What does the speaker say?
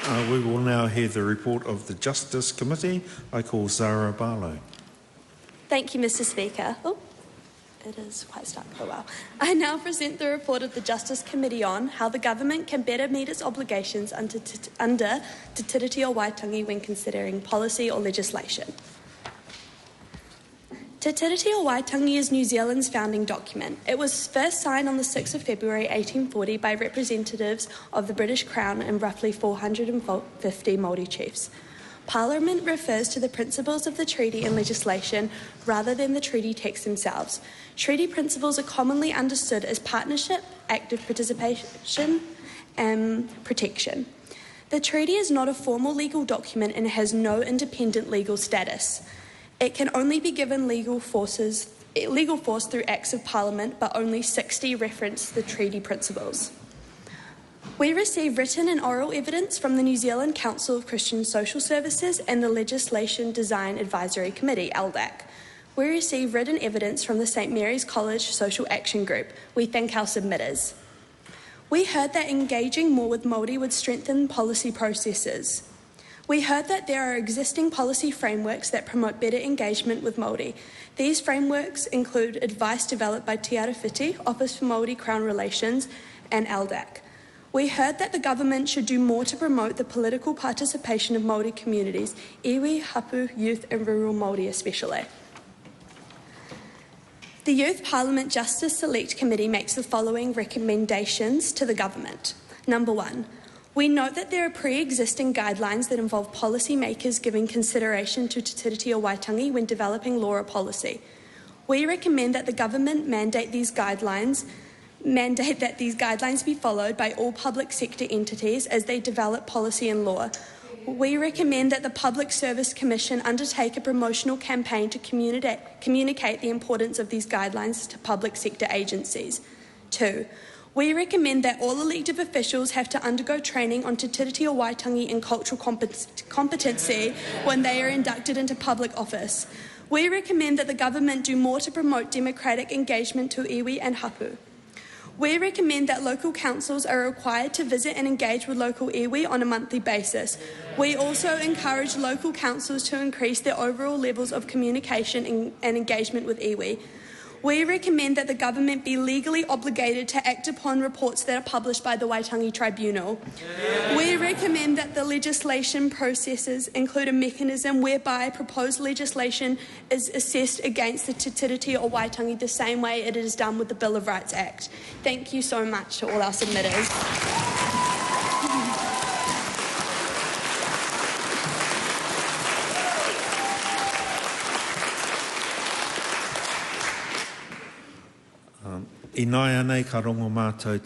We will now hear the report of the Justice Committee. I call Zara Barlow. Thank you, Mr. Speaker. Oh, it is quite stuck. Oh, wow. I now present the report of the Justice Committee on how the government can better meet its obligations under Te Tiriti o Waitangi when considering policy or legislation. Te Tiriti o Waitangi is New Zealand's founding document. It was first signed on the 6th of February 1840 by representatives of the British Crown and roughly 450 Māori chiefs. Parliament refers to the principles of the treaty in legislation rather than the treaty texts themselves. Treaty principles are commonly understood as partnership, active participation, and protection. The treaty is not a formal legal document and has no independent legal status. It can only be given legal force through Acts of Parliament, but only 60 reference the treaty principles. We receive written and oral evidence from the New Zealand Council of Christian Social Services and the Legislation Design Advisory Committee, LDAC. We receive written evidence from the St Mary's College Social Action Group. We thank our submitters. We heard that engaging more with Māori would strengthen policy processes. We heard that there are existing policy frameworks that promote better engagement with Māori. These frameworks include advice developed by Te Arawhiti, Office for Māori Crown Relations, and LDAC. We heard that the government should do more to promote the political participation of Māori communities, iwi, hapu, youth and rural Māori especially. The Youth Parliament Justice Select Committee makes the following recommendations to the government. Number 1. We note that there are pre-existing guidelines that involve policymakers giving consideration to Te Tiriti o Waitangi when developing law or policy. We recommend that the government mandate that these guidelines be followed by all public sector entities as they develop policy and law. We recommend that the Public Service Commission undertake a promotional campaign to communicate the importance of these guidelines to public sector agencies. 2. We recommend that all elected officials have to undergo training on Te Tiriti o Waitangi and cultural competency when they are inducted into public office. We recommend that the government do more to promote democratic engagement to iwi and hapu. We recommend that local councils are required to visit and engage with local iwi on a monthly basis. We also encourage local councils to increase their overall levels of communication and engagement with iwi. We recommend that the government be legally obligated to act upon reports that are published by the Waitangi Tribunal. We recommend that the legislation processes include a mechanism whereby proposed legislation is assessed against the Te Tiriti o Waitangi the same way it is done with the Bill of Rights Act. Thank you so much to all our submitters. I nai anei ka rongo mātou